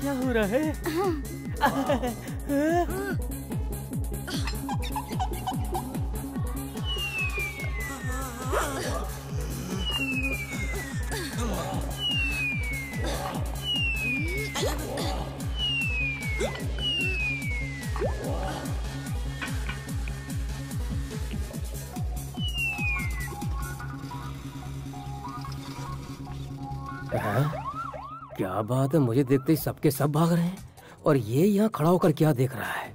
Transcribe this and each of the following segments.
क्या हो रहा है? क्या बात है, मुझे देखते ही सबके सब भाग रहे हैं और ये यहाँ खड़ा होकर क्या देख रहा है?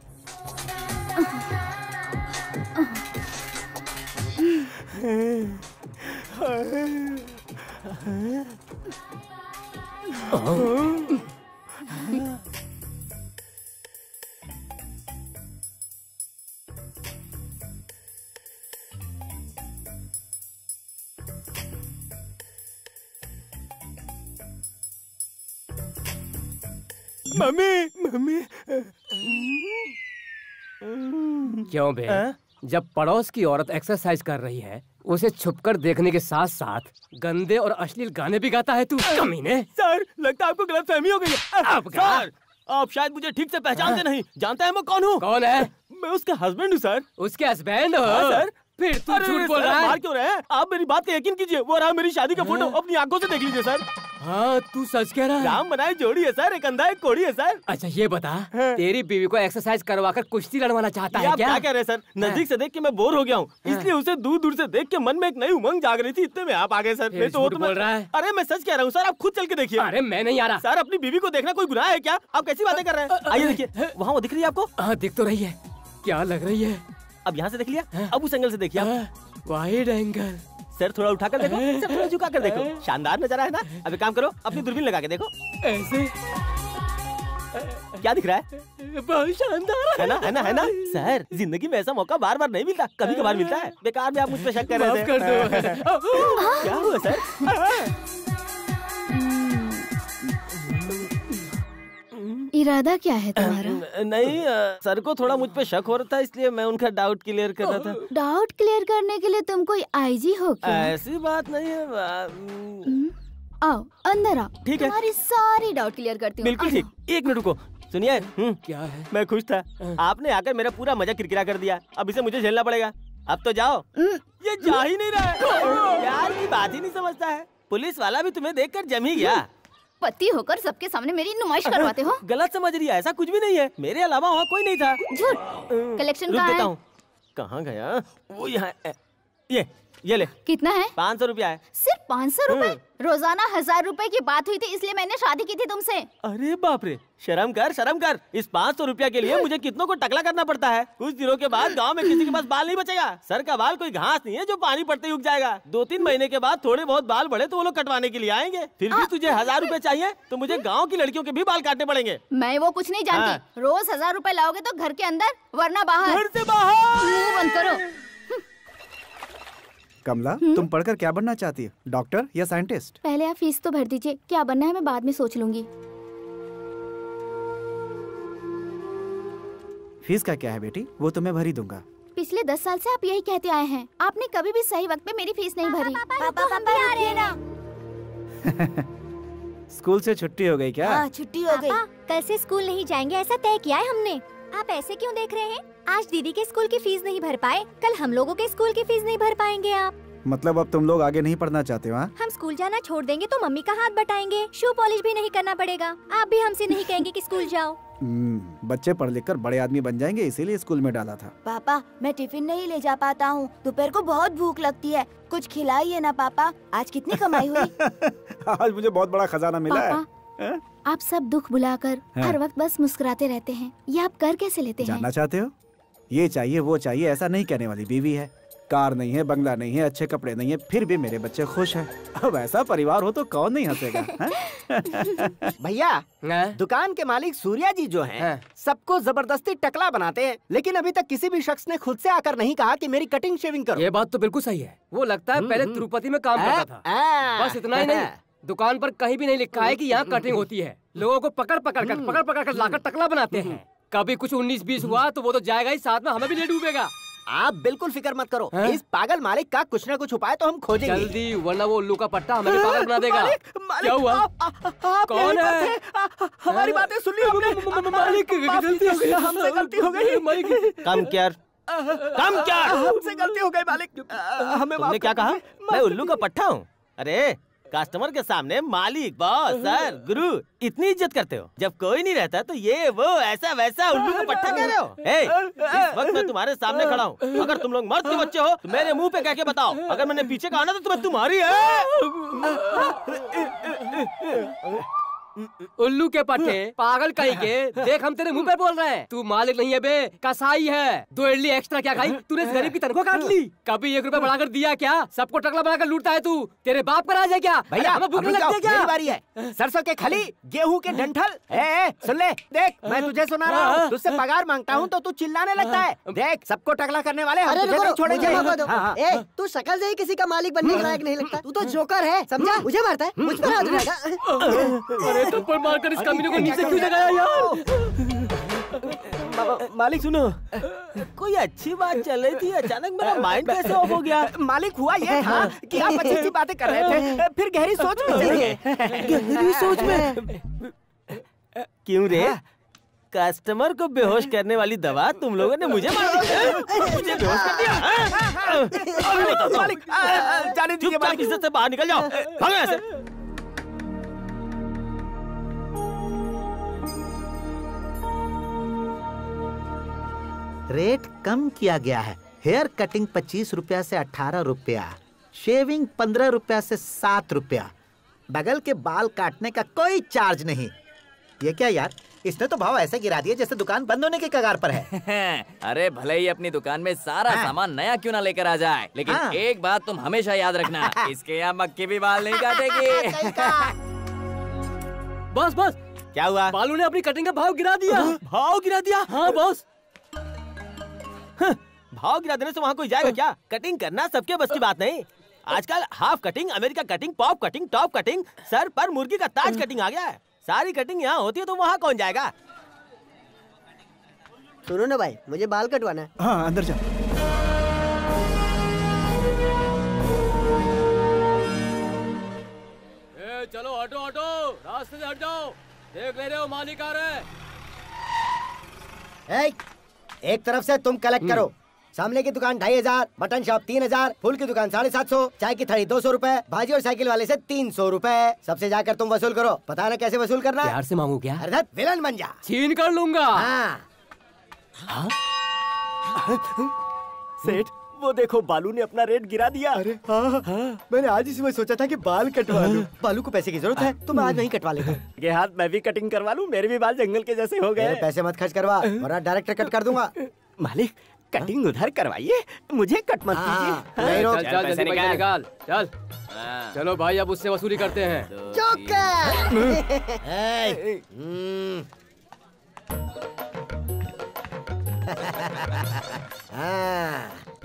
मम्मी क्यों बे? जब पड़ोस की औरत एक्सरसाइज कर रही है उसे छुपकर देखने के साथ साथ गंदे और अश्लील गाने भी गाता है तू? कमीने! सर, लगता है आपको गलतफहमी हो गई है। सर, आप शायद मुझे ठीक से पहचानते नहीं। जानते हैं मैं कौन हूँ? कौन है? मैं उसका हस्बैंड हूँ सर। उसके हस्बैंड हो? सर, फिर तू झूठ बोल रहा है। मार क्यों रहे हैं? आप मेरी बात का यकीन कीजिए, वो रहा मेरी शादी का फोटो, अपनी आंखों से देख लीजिए सर। हाँ, तू सच कह रहा है। राम बनाई जोड़ी है सर, एक अंधा एक कोड़ी है सर। अच्छा ये बता, तेरी बीवी को एक्सरसाइज करवाकर कुश्ती लड़वाना चाहता है क्या? क्या कह रहे हैं सर? नजदीक से देख के मैं बोर हो गया हूँ, इसलिए उसे दूर दूर से देख के मन में एक नई उमंग जाग रही थी, इतने में आप आ गए सर। नहीं तो वो तो बोल रहा है। अरे मैं सच कह रहा हूँ सर, आप खुद चल के देखिए। अरे मैं नहीं आ रहा सर, अपनी बीवी को देखना कोई गुनाह है क्या? आप कैसी बातें कर रहे हैं? आइए देखिए, वहाँ वो दिख रही है आपको? हाँ दिख तो रही है। क्या लग रही है? अब यहाँ से देख लिया, अब उस एंगल से देखिए आप। Wide angle. सर थोड़ा उठाकर देखो, सर थोड़ा झुकाकर देखो। शानदार नजारा है ना? अब एक काम करो, अपनी दूरबीन लगा के देखो। ऐसे क्या दिख रहा है? बहुत शानदार है ना, है ना, है ना? सर, जिंदगी में ऐसा मौका बार बार नहीं मिलता, कभी कभार मिलता है। बेकार में आप मुझ पे शक कर रहे थे। क्या हुआ सर? इरादा क्या है तुम्हारा? नहीं, सर को थोड़ा मुझ पे शक हो रहा था, इसलिए मैं उनका डाउट क्लियर कर रहा था। डाउट क्लियर करने के लिए तुम कोई आईजी हो क्या? ऐसी बात नहीं है। आओ अंदर आओ, ठीक है। तुम्हारी सारी डाउट क्लियर करती हूँ। बिल्कुल ठीक। एक मिनट रुको, सुनिए। क्या है? मैं खुश था, आपने आकर मेरा पूरा मजा किरकिरा कर दिया। अब इसे मुझे झेलना पड़ेगा। अब तो जाओ। ये जा ही नहीं रहा है, प्यार की बात ही नहीं समझता है। पुलिस वाला भी तुम्हें देखकर जम ही गया। पति होकर सबके सामने मेरी नुमाइश करवाते हो। गलत समझ रही है, ऐसा कुछ भी नहीं है। मेरे अलावा वहाँ कोई नहीं था। झूठ। कलेक्शन रुक कहाँ देता है? हूँ। कहाँ गया वो? यहाँ। ये ले। कितना है? 500 रुपया है। सिर्फ 500 रुपए? रोजाना 1000 रुपए की बात हुई थी, इसलिए मैंने शादी की थी तुमसे। अरे बाप रे, शर्म कर, शर्म कर। इस 500 रुपया के लिए मुझे कितनों को टकला करना पड़ता है। कुछ दिनों के बाद गांव में किसी के पास बाल नहीं बचेगा। सर का बाल कोई घास नहीं है जो पानी पड़ते ही उग जाएगा। 2-3 महीने के बाद थोड़े बहुत बाल बढ़े तो वो लोग कटवाने के लिए आएंगे। फिर भी तुझे 1000 रुपए चाहिए तो मुझे गाँव की लड़कियों के भी बाल काटने पड़ेंगे। मैं वो कुछ नहीं जानती। रोज 1000 रुपए लाओगे तो घर के अंदर, वरना बाहर। घर से बाहर। मुंह बंद करो। कमला, तुम पढ़कर क्या बनना चाहती हो? डॉक्टर या साइंटिस्ट? पहले आप फीस तो भर दीजिए, क्या बनना है मैं बाद में सोच लूंगी। फीस का क्या है बेटी, वो तो मैं भर ही दूंगा। पिछले 10 साल से आप यही कहते आए हैं, आपने कभी भी सही वक्त पे मेरी फीस नहीं भरी। पापा हम भी आ रहे हैं ना। स्कूल से छुट्टी हो गई क्या? हाँ, छुट्टी हो गई। कल से स्कूल नहीं जाएंगे ऐसा तय किया है हमने। आप ऐसे क्यों देख रहे हैं? आज दीदी के स्कूल की फीस नहीं भर पाए, कल हम लोगों के स्कूल की फीस नहीं भर पाएंगे आप। मतलब अब तुम लोग आगे नहीं पढ़ना चाहते हो? हम स्कूल जाना छोड़ देंगे तो मम्मी का हाथ बटाएंगे, शू पॉलिश भी नहीं करना पड़ेगा। आप भी हमसे नहीं कहेंगे कि स्कूल जाओ। बच्चे पढ़ लिख कर बड़े आदमी बन जाएंगे, इसीलिए स्कूल में डाला था। पापा, मैं टिफिन नहीं ले जा पाता हूँ, दोपहर को बहुत भूख लगती है, कुछ खिलाइए ना पापा। आज कितनी कमाई हुई? आज मुझे बहुत बड़ा खजाना मिला है। आप सब दुख भुलाकर हर वक्त बस मुस्कुराते रहते हैं, ये आप कर कैसे लेते हैं? जानना चाहते हो? ये चाहिए वो चाहिए ऐसा नहीं कहने वाली बीवी है। कार नहीं है, बंगला नहीं है, अच्छे कपड़े नहीं है, फिर भी मेरे बच्चे खुश हैं। अब ऐसा परिवार हो तो कौन नहीं हंसेगा? भैया, दुकान के मालिक सूर्या जी जो हैं, सबको जबरदस्ती टकला बनाते हैं, लेकिन अभी तक किसी भी शख्स ने खुद से आकर नहीं कहा कि मेरी कटिंग शेविंग करो। ये बात तो बिल्कुल सही है। वो लगता है पहले तिरुपति में काम करता था। बस इतना ही नहीं, दुकान पर कहीं भी नहीं लिखा है कि यहाँ कटिंग होती है। लोगों को पकड़ पकड़ कर लाकर टकला बनाते हैं। कभी कुछ 19-20 हुआ तो वो तो जाएगा ही, साथ में हमें भी ले डूबेगा। आप बिल्कुल फिक्र मत करो, इस पागल मालिक का कुछ न कुछ उपाय तो हम खोजेंगे। जल्दी, वरना वो उल्लू का पट्टा हमें भी पागल बना देगा। क्या हुआ? कौन है? हमारी बातें सुन ली हमने। मालिक, गलती हो गई, हमसे गलती हो गई। कम क्या हमसे गलती हो गई मालिक, हमें तुमने क्या कहा? मैं उल्लू का पट्टा हूँ? अरे कस्टमर के सामने मालिक, बॉस, सर, गुरु इतनी इज्जत करते हो, जब कोई नहीं रहता तो ये वो ऐसा वैसा उल्लू का पट्टा कह रहे हो? इस वक्त मैं तुम्हारे सामने खड़ा हूँ, अगर तुम लोग मर्द के बच्चे हो तो मेरे मुंह पे कह के बताओ, अगर मैंने पीछे कहा ना तो तुम्हें तुम्हारी है। उल्लू के पट्टे, पागल कहीं के, देख हम तेरे मुंह पे बोल रहे हैं। तू मालिक नहीं है बे, कसाई है। 2 इडली एक्स्ट्रा क्या खाई? तूने इस गरीब की तनख्वाह काट ली। कभी 1 रुपया बढ़ाकर दिया क्या? सबको टकला बनाकर लूटता है तू। तेरे बाप का राज है क्या? भैया हमें भूख लगती है क्या? मेरी बारी है। सरसों के खली, गेहूं के डंठल। सुन ले, देख मैं तुझे सुना रहा हूँ, तुझसे पगार मांगता हूँ तो तू चिल्लाने लगता है। देख सबको टकला करने वाले हम तुझे नहीं छोड़ेंगे। तू शक्ल से ही किसी का मालिक बनने के लायक नहीं लगता। तू तो जोकर है, समझा? मुझे मारता है, मुझ पर हाथ उठाएगा। अरे थप्पड़ मारकर इस कमीने को नीचे क्यों लगाया यार? मालिक सुनो, कोई अच्छी बात चल रही थी, अचानक मेरा माइंड कैसे ऑफ हो गया? मालिक हुआ ये था कि आप अच्छी अच्छी बातें कर रहे थे, फिर गहरी सोच में चले गए। गहरी सोच में? क्यों रे? कस्टमर को बेहोश करने वाली दवा तुम लोगों ने मुझे मार दी, मुझे बेहोश कर दिया। मालिक जाने दीजिए, चुपचाप इज्जत से बाहर निकल जाओ, भागो यहाँ से। रेट कम किया गया है। हेयर कटिंग 25 रुपया से 18 रुपया, शेविंग 15 रुपया से 7 रुपया, बगल के बाल काटने का कोई चार्ज नहीं। ये क्या यार, इसने तो भाव ऐसे गिरा दिए जैसे दुकान बंद होने के कगार पर है। अरे भले ही अपनी दुकान में सारा सामान नया क्यों ना लेकर आ जाए, लेकिन एक बात तुम हमेशा याद रखना, इसके यहाँ मक्खी भी बाल नहीं काटेगी। बॉस बॉस, क्या हुआ? बालू ने अपनी कटिंग का भाव गिरा दिया। भाव गिरा दिया? हाँ बॉस। भाव गिरा देने से वहाँ कोई जाएगा क्या? कटिंग करना सबके बस की बात नहीं। आजकल half cutting, America cutting, pop cutting, top cutting, sir पर मुर्गी का ताज कटिंग आ गया है। सारी कटिंग यहाँ होती है तो वहाँ कौन जाएगा? सुनो ना भाई, मुझे बाल कटवाना है। हाँ अंदर जा। चलो हटो हटो, रास्ते से हट जाओ, देख ले रहे हो मालिक आ रहे हैं। एक तरफ से तुम कलेक्ट करो। सामने की दुकान 2500, मटन शॉप 3000, फूल की दुकान 750, चाय की थड़ी 200 रुपए, भाजी और साइकिल वाले से 300 रुपए। सबसे जाकर तुम वसूल करो। पता ना कैसे वसूल करना? प्यार से मांगू क्या? अरे विलन बन जा। छीन कर लूंगा। सेठ वो देखो, बालू ने अपना रेट गिरा दिया। अरे मैंने आज इसी में सोचा था कि बाल कटवा लूं। बालू को पैसे की जरूरत है तो मैं आज नहीं कटवा लेता। ये हाथ मैं भी कटिंग करवा लूं, मेरे भी बाल जंगल के जैसे हो गए। पैसे मत खर्च करवा वरना डायरेक्ट कट कर दूंगा। मालिक कटिंग उधर करवाइए, मुझे कट मत कीजिए। नहीं रोक, चल पैसे निकाल। चल चलो भाई, अब उससे वसूली करते हैं।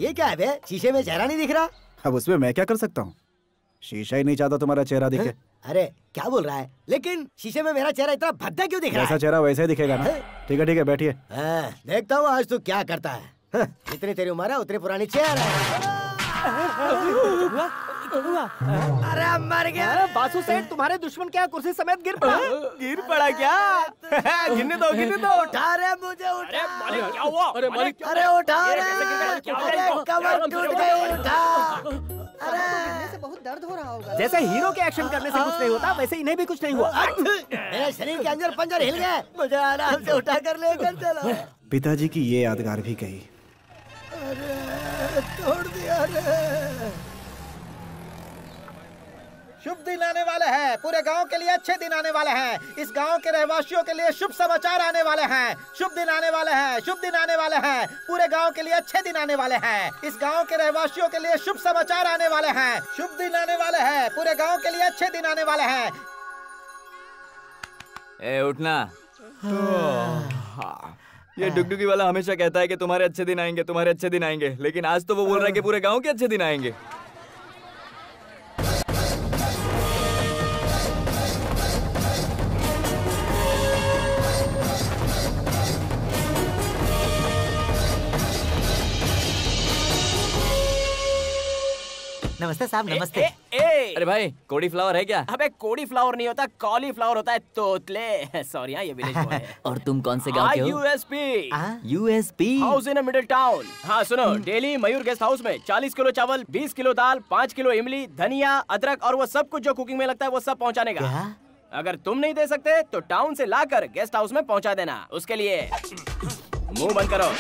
ये क्या है बे? शीशे में चेहरा नहीं दिख रहा। अब उसमें मैं क्या कर सकता हूँ? शीशा ही नहीं चाहता तुम्हारा चेहरा दिखे। अरे क्या बोल रहा है? लेकिन शीशे में मेरा चेहरा इतना भद्दा क्यों दिख रहा है? जैसा चेहरा वैसे ही दिखेगा ना। ठीक है बैठिए। देखता हूँ आज तू क्या करता है। जितनी तेरी उम्र है उतनी पुरानी चेहरा है। अरे मर गया। अरे बासु सेठ, तुम्हारे दुश्मन क्या कुर्सी समेत गिर पड़ा? गिर पड़ा क्या? गिरने दो गिरने दो। उठा रे मुझे, उठा। अरे मालिक क्या हुआ? अरे मालिक, अरे उठा रे, अरे कमर टूट गई, उठा। अरे गिरने से बहुत दर्द हो रहा होगा। जैसे हीरो के एक्शन करने से कुछ नहीं होता, वैसे इन्हें भी कुछ नहीं हुआ। मेरे शरीर के अंदर पंजर हिल गए। मुझे आराम से उठा कर लेकर चलो। पिताजी की ये यादगार भी गई। अरे तोड़ दिया रे। शुभ दिन आने वाले हैं, पूरे गांव के लिए अच्छे दिन आने वाले हैं। इस गांव के रहवासियों के लिए शुभ समाचार आने वाले हैं। शुभ दिन आने वाले हैं, शुभ दिन आने वाले हैं। पूरे गांव के लिए अच्छे दिन आने वाले हैं। इस गांव के रहवासियों के लिए शुभ समाचार आने वाले हैं। शुभ दिन आने वाले हैं, पूरे गांव के लिए अच्छे दिन आने वाले हैं। ए उठना। ये डुगडुगी वाला हमेशा कहता है कि तुम्हारे अच्छे दिन आएंगे, तुम्हारे अच्छे दिन आएंगे, लेकिन आज तो वो बोल रहा है कि पूरे गांव के अच्छे दिन आएंगे। नमस्ते साहब, नमस्ते। अरे भाई, कोड़ी फ्लावर है क्या? अबे कोड़ी फ्लावर नहीं होता, कॉलीफ्लावर होता है, तोतले। सॉरी ये विलेज बॉय है। और तुम कौन से गांव के हो? USP. USP house in middle town. हाँ सुनो, डेली मयूर गेस्ट हाउस में 40 किलो चावल, 20 किलो दाल, 5 किलो इमली, धनिया, अदरक और वो सब कुछ जो कुकिंग में लगता है वो सब पहुँचाने का। अगर तुम नहीं दे सकते तो टाउन से लाकर गेस्ट हाउस में पहुँचा देना। उसके लिए मुंह बंद करो।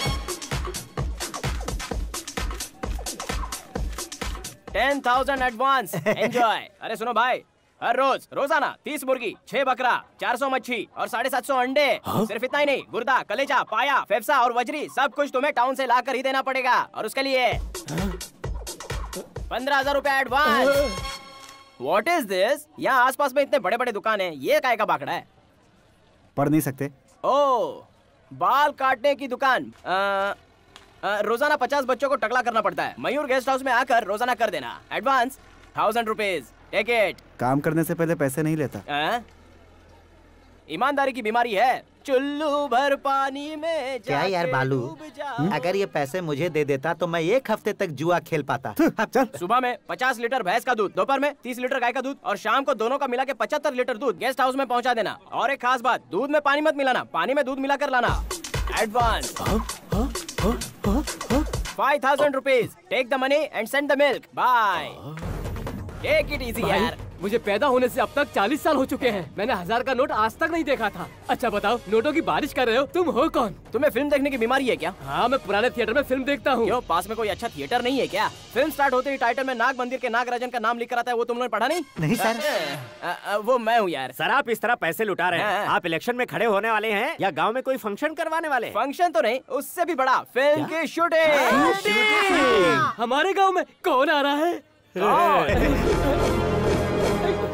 10,000 एडवांस। एंजॉय। अरे सुनो भाई, हर रोज रोजाना 30 मुर्गी, 6 बकरा, 400 मच्छी और 750 अंडे। सिर्फ इतना ही नहीं, गुर्दा, कलेजा, पाया, फेफसा और वजरी सब कुछ तुम्हें टाउन से लाकर ही देना पड़ेगा। और उसके लिए 15,000 रुपया एडवांस। What is this? यहाँ आसपास में इतने बड़े बड़े दुकान हैं, ये काय का बाकड़ा है? पढ़ नहीं सकते? ओह, बाल काटने की दुकान। रोजाना 50 बच्चों को टकला करना पड़ता है। मयूर गेस्ट हाउस में आकर रोजाना कर देना। Advance 1000 rupees. Take it. काम करने से पहले पैसे नहीं लेता। ईमानदारी की बीमारी है। चुल्लू भर पानी में क्या यार बालू, अगर ये पैसे मुझे दे देता तो मैं 1 हफ्ते तक जुआ खेल पाता। चल। सुबह में 50 लीटर भैंस का दूध, दोपहर में 30 लीटर गाय का दूध और शाम को दोनों का मिला के 75 लीटर दूध गेस्ट हाउस में पहुंचा देना। और एक खास बात, दूध में पानी मत मिलाना, पानी में दूध मिलाकर लाना। Advance 5,000 rupees. Take the money and send the milk. Bye. Take it easy यार। मुझे पैदा होने से अब तक 40 साल हो चुके हैं। मैंने 1000 का नोट आज तक नहीं देखा था। अच्छा बताओ, नोटों की बारिश कर रहे हो, तुम हो कौन? तुम्हें फिल्म देखने की बीमारी है क्या? हाँ, मैं पुराने थिएटर में फिल्म देखता हूँ। क्यों, पास में कोई अच्छा थिएटर नहीं है क्या? फिल्म स्टार्ट होते ही टाइटल में नाग मंदिर के नागराजन का नाम लिखकर आता है, वो तुमने पढ़ा नहीं? नहीं सर। वो मैं हूँ यार। सर आप इस तरह पैसे लुटा रहे हैं। आप इलेक्शन में खड़े होने वाले हैं या गांव में कोई फंक्शन करवाने वाले? फंक्शन तो नहीं, उससे भी बड़ा, फिल्म की शूटिंग। हमारे गाँव में कौन आ रहा है?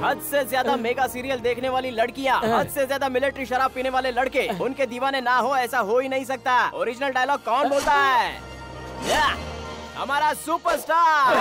हद से ज्यादा मेगा सीरियल देखने वाली लड़कियाँ, हद से ज्यादा मिलिट्री शराब पीने वाले लड़के, उनके दीवाने ना हो ऐसा हो ही नहीं सकता। ओरिजिनल डायलॉग कौन बोलता है? हमारा सुपरस्टार।